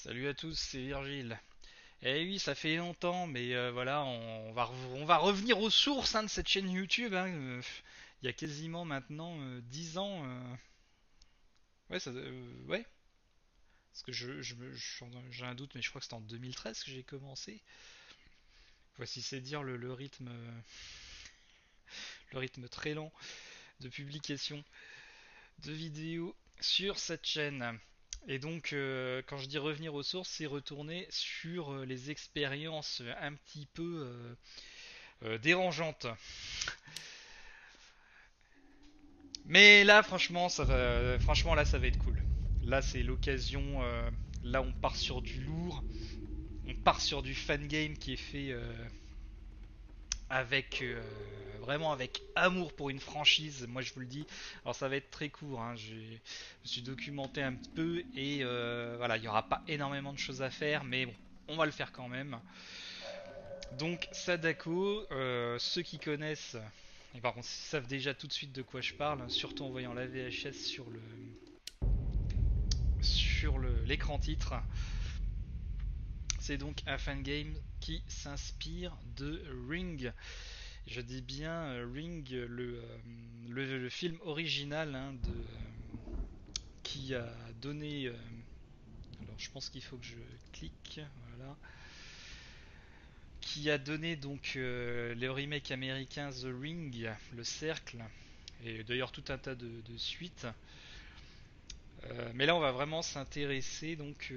Salut à tous, c'est Virgile. Eh oui, ça fait longtemps, mais voilà, on va revenir aux sources de cette chaîne YouTube. Il y a quasiment maintenant 10 ans. Ouais, ouais, parce que j'ai un doute, mais je crois que c'était en 2013 que j'ai commencé. Voici, c'est dire le rythme très lent de publication de vidéos sur cette chaîne. Et donc, quand je dis revenir aux sources, c'est retourner sur les expériences un petit peu dérangeantes. Mais là, franchement, là, ça va être cool. Là, c'est l'occasion. Là, on part sur du lourd. On part sur du fan game qui est fait avec vraiment avec amour pour une franchise. Moi, je vous le dis. Alors, ça va être très court. Je me suis documenté un petit peu et voilà, il n'y aura pas énormément de choses à faire, mais bon, on va le faire quand même. Donc, Sadako, ceux qui connaissent, et par contre, ils savent déjà tout de suite de quoi je parle, surtout en voyant la VHS sur l'écran titre. C'est donc un fangame qui s'inspire de Ring. Je dis bien Ring, le film original qui a donné. Alors je pense qu'il faut que je clique. Voilà. Qui a donné donc les remakes américains The Ring, Le Cercle, et d'ailleurs tout un tas de suites. Mais là on va vraiment s'intéresser donc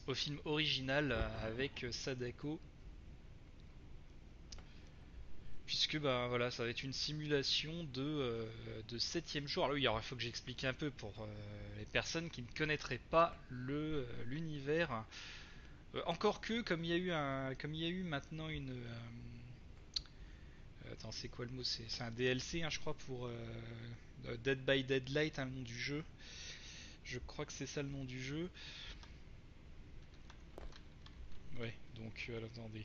au film original avec Sadako, puisque bah voilà, ça va être une simulation de septième jour. Alors oui, il faut que j'explique un peu pour les personnes qui ne connaîtraient pas l'univers. Encore que comme il y a eu maintenant attends, c'est quoi le mot? C'est un DLC, je crois, pour Dead by Deadlight, le nom du jeu. Je crois que c'est ça le nom du jeu. Ouais, donc attendez.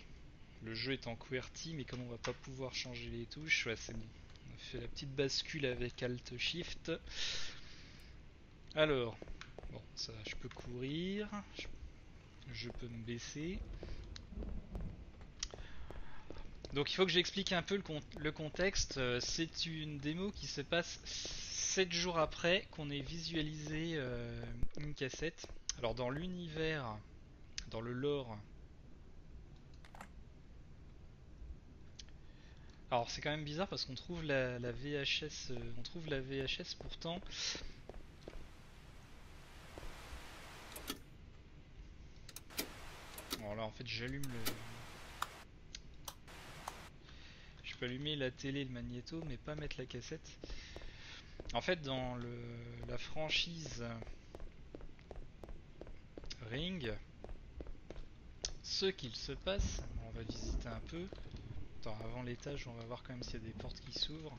Le jeu est en QWERTY, mais comme on va pas pouvoir changer les touches, ouais, c'est bon. On a fait la petite bascule avec Alt Shift. Alors, bon, ça, je peux courir, je peux me baisser. Donc il faut que j'explique un peu le contexte. C'est une démo qui se passe 7 jours après qu'on ait visualisé une cassette. Alors dans l'univers, dans le lore, alors c'est quand même bizarre parce qu'on trouve la VHS, on trouve la VHS pourtant. Alors là en fait je peux allumer la télé, le magnéto, mais pas mettre la cassette. En fait dans la franchise Ring, ce qu'il se passe, on va visiter un peu. Attends, avant l'étage, on va voir quand même s'il y a des portes qui s'ouvrent.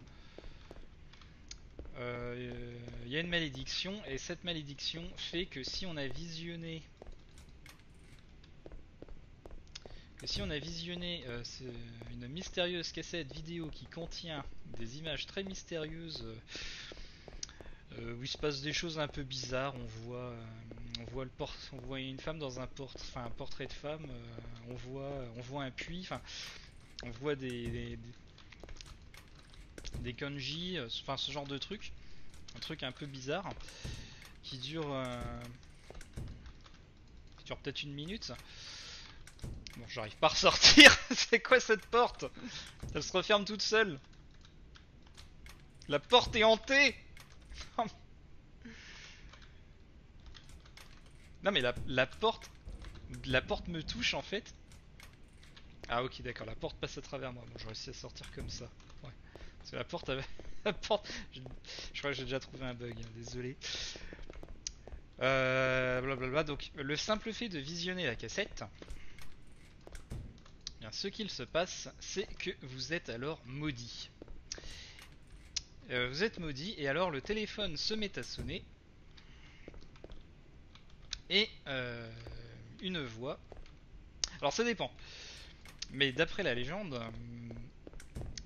Il y a une malédiction, et cette malédiction fait si on a visionné une mystérieuse cassette vidéo qui contient des images très mystérieuses où il se passe des choses un peu bizarres, on voit une femme dans un portrait de femme, on voit un puits, on voit des kanji, ce genre de truc, un truc un peu bizarre qui dure peut-être une minute. Bon, j'arrive pas à ressortir. C'est quoi cette porte? Elle se referme toute seule. La porte est hantée. Non mais la porte me touche en fait. Ah ok, d'accord, la porte passe à travers moi. Bon, j'ai réussi à sortir comme ça. Ouais. Parce que la porte avait... la porte... Je crois que j'ai déjà trouvé un bug, désolé. Blablabla. Donc le simple fait de visionner la cassette, bien, ce qu'il se passe, c'est que vous êtes alors maudit. Vous êtes maudit et alors le téléphone se met à sonner et une voix. Alors ça dépend. Mais d'après la légende,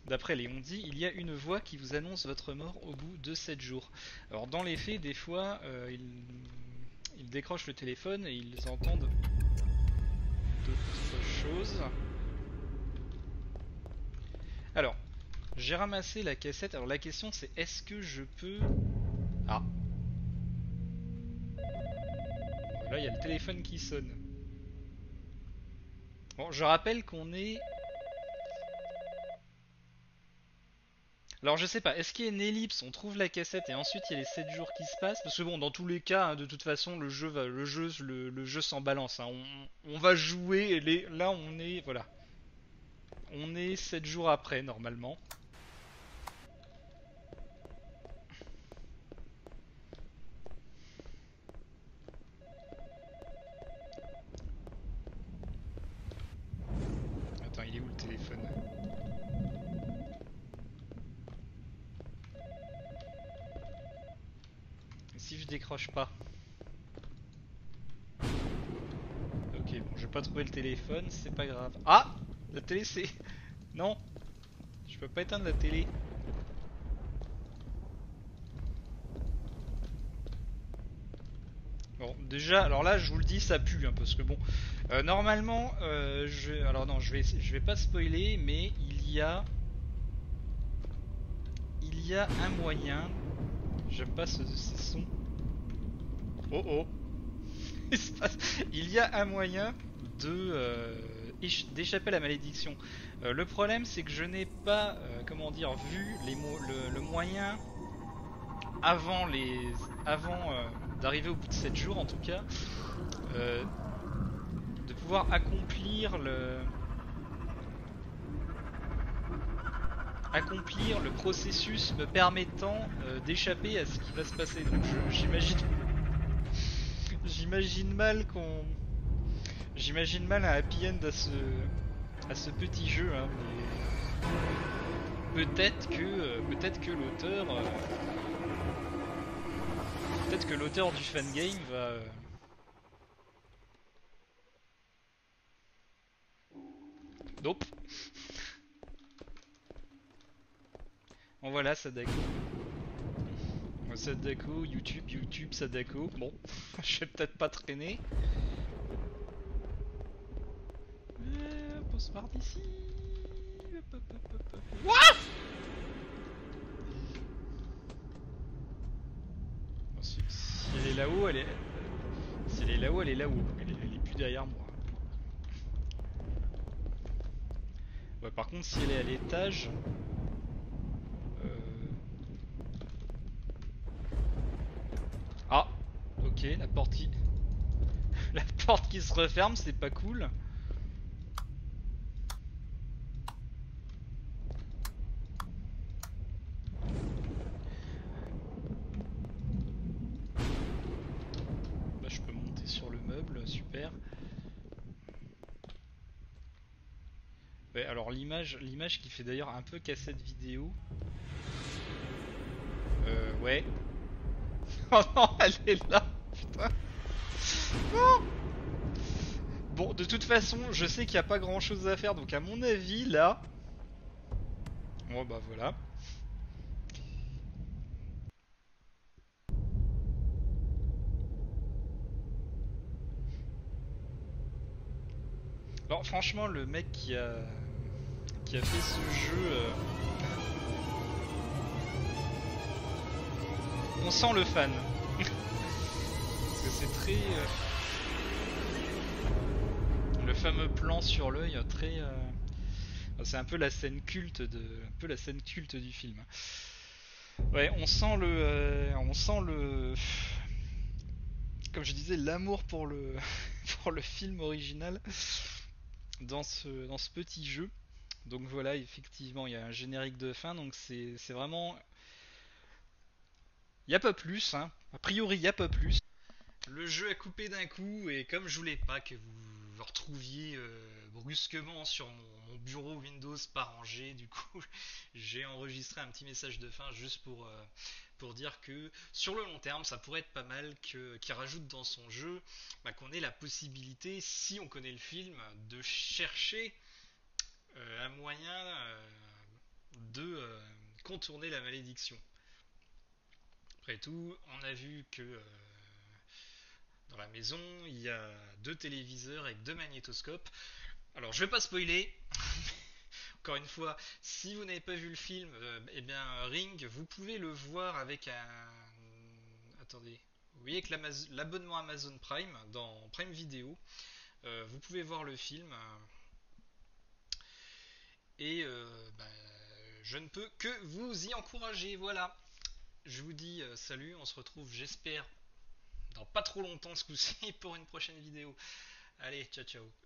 d'après les on-dit, il y a une voix qui vous annonce votre mort au bout de 7 jours. Alors dans les faits, des fois, il décrochent le téléphone et ils entendent d'autres choses. Alors, j'ai ramassé la cassette. Alors la question c'est est-ce que je peux... Ah, là il y a le téléphone qui sonne. Bon, je rappelle qu'on est... Alors je sais pas, est-ce qu'il y a une ellipse, on trouve la cassette et ensuite il y a les 7 jours qui se passent? Parce que bon, dans tous les cas, hein, de toute façon, le jeu s'en balance, hein. On va jouer, et là on est... Voilà. On est 7 jours après, normalement. Attends, il est où le téléphone? Et si je décroche pas? Ok, bon, je vais pas trouver le téléphone, c'est pas grave. Ah! La télé c'est... Non! Je peux pas éteindre la télé. Bon, déjà, alors là, je vous le dis, ça pue, hein, parce que bon, normalement, alors non, je vais pas spoiler, mais il y a un moyen. J'aime pas ces sons. Oh oh, il se passe- il y a un moyen d'échapper à la malédiction. Le problème, c'est que je n'ai pas, comment dire, vu le moyen avant avant d'arriver au bout de 7 jours, en tout cas. euh, de pouvoir accomplir le processus me permettant d'échapper à ce qui va se passer. Donc j'imagine mal qu'on j'imagine mal un happy end à ce petit jeu, hein, mais peut-être que l'auteur du fangame va nope. Bon voilà, Sadako. Sadako, YouTube, Sadako. Bon, je vais peut-être pas traîner. On se part d'ici. What? Bon, si elle est là-haut, elle est. Si elle est là-haut, elle est là-haut. Elle est plus derrière moi. Ouais, par contre, si elle est à l'étage. Euh... Ah! Ok, la porte qui. La porte qui se referme, c'est pas cool. Bah, je peux monter sur le meuble, super. Ouais, alors l'image qui fait d'ailleurs un peu cassette vidéo. Ouais. Oh non, elle est là, putain. Non. Bon, de toute façon, je sais qu'il n'y a pas grand chose à faire, donc à mon avis, là. Bon, bah voilà. Alors, franchement, le mec qui a fait ce jeu, on sent le fan. Parce que c'est très. Le fameux plan sur l'œil, très. C'est un peu la scène culte un peu la scène culte du film. Ouais, on sent comme je disais, l'amour pour pour le film original dans ce petit jeu. Donc voilà, effectivement, il y a un générique de fin, donc c'est vraiment, il y a pas plus, hein. A priori, il y a pas plus. Le jeu a coupé d'un coup et comme je voulais pas que vous vous retrouviez brusquement sur mon bureau Windows pas rangé, du coup j'ai enregistré un petit message de fin juste pour dire que sur le long terme ça pourrait être pas mal qu'il rajoute dans son jeu qu'on ait la possibilité, si on connaît le film, de chercher un moyen de contourner la malédiction. Après tout, on a vu que dans la maison, il y a deux téléviseurs avec deux magnétoscopes. Alors je vais pas spoiler, encore une fois, si vous n'avez pas vu le film, eh bien Ring, vous pouvez le voir avec un... Attendez. Vous voyez que l'abonnement Amazon Prime, dans Prime Video, vous pouvez voir le film. Et je ne peux que vous y encourager. Voilà. Je vous dis salut, on se retrouve, j'espère, dans pas trop longtemps ce coup-ci pour une prochaine vidéo. Allez, ciao ciao.